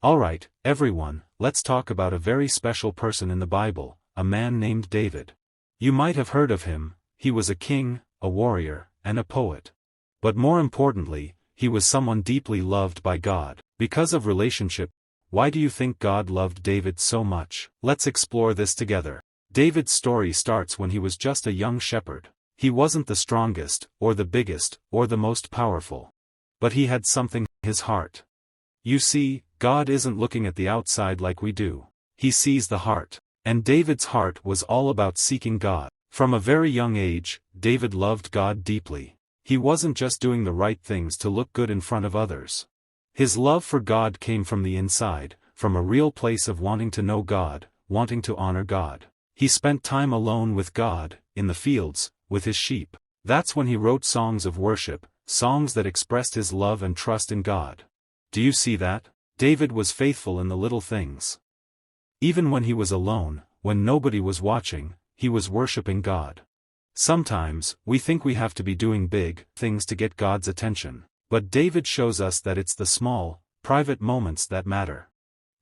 Alright, everyone, let's talk about a very special person in the Bible, a man named David. You might have heard of him. He was a king, a warrior, and a poet. But more importantly, he was someone deeply loved by God. Because of relationship. Why do you think God loved David so much? Let's explore this together. David's story starts when he was just a young shepherd. He wasn't the strongest, or the biggest, or the most powerful. But he had something, his heart. You see, God isn't looking at the outside like we do. He sees the heart. And David's heart was all about seeking God. From a very young age, David loved God deeply. He wasn't just doing the right things to look good in front of others. His love for God came from the inside, from a real place of wanting to know God, wanting to honor God. He spent time alone with God, in the fields, with his sheep. That's when he wrote songs of worship, songs that expressed his love and trust in God. Do you see that? David was faithful in the little things. Even when he was alone, when nobody was watching, he was worshiping God. Sometimes, we think we have to be doing big things to get God's attention. But David shows us that it's the small, private moments that matter.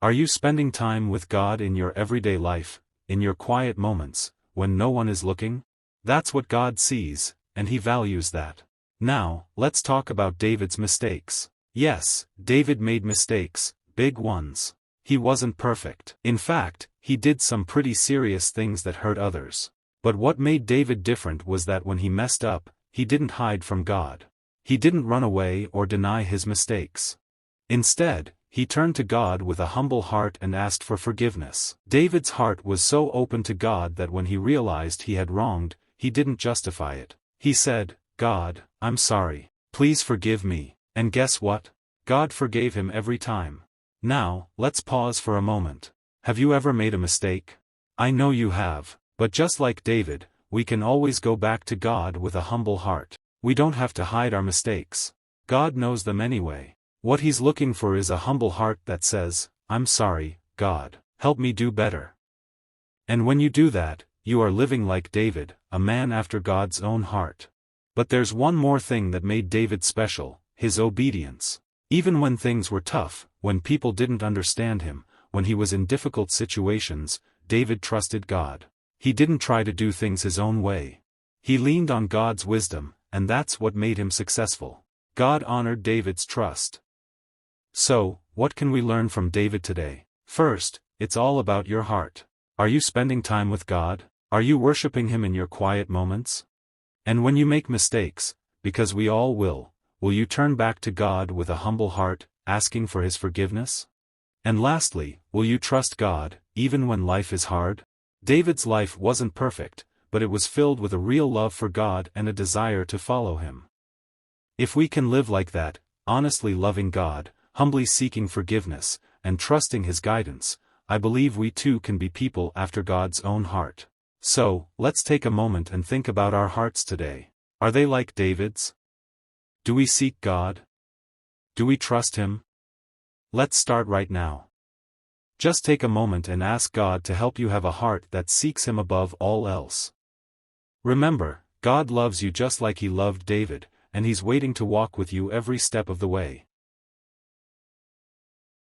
Are you spending time with God in your everyday life, in your quiet moments, when no one is looking? That's what God sees, and he values that. Now, let's talk about David's mistakes. Yes, David made mistakes, big ones. He wasn't perfect. In fact, he did some pretty serious things that hurt others. But what made David different was that when he messed up, he didn't hide from God. He didn't run away or deny his mistakes. Instead, he turned to God with a humble heart and asked for forgiveness. David's heart was so open to God that when he realized he had wronged, he didn't justify it. He said, "God, I'm sorry. Please forgive me." And guess what? God forgave him every time. Now, let's pause for a moment. Have you ever made a mistake? I know you have, but just like David, we can always go back to God with a humble heart. We don't have to hide our mistakes. God knows them anyway. What he's looking for is a humble heart that says, "I'm sorry, God. Help me do better." And when you do that, you are living like David, a man after God's own heart. But there's one more thing that made David special, his obedience. Even when things were tough, when people didn't understand him, when he was in difficult situations, David trusted God. He didn't try to do things his own way. He leaned on God's wisdom, and that's what made him successful. God honored David's trust. So, what can we learn from David today? First, it's all about your heart. Are you spending time with God? Are you worshiping him in your quiet moments? And when you make mistakes, because we all will you turn back to God with a humble heart, asking for his forgiveness? And lastly, will you trust God, even when life is hard? David's life wasn't perfect, but it was filled with a real love for God and a desire to follow him. If we can live like that, honestly loving God, humbly seeking forgiveness, and trusting his guidance, I believe we too can be people after God's own heart. So, let's take a moment and think about our hearts today. Are they like David's? Do we seek God? Do we trust him? Let's start right now. Just take a moment and ask God to help you have a heart that seeks him above all else. Remember, God loves you just like he loved David, and he's waiting to walk with you every step of the way.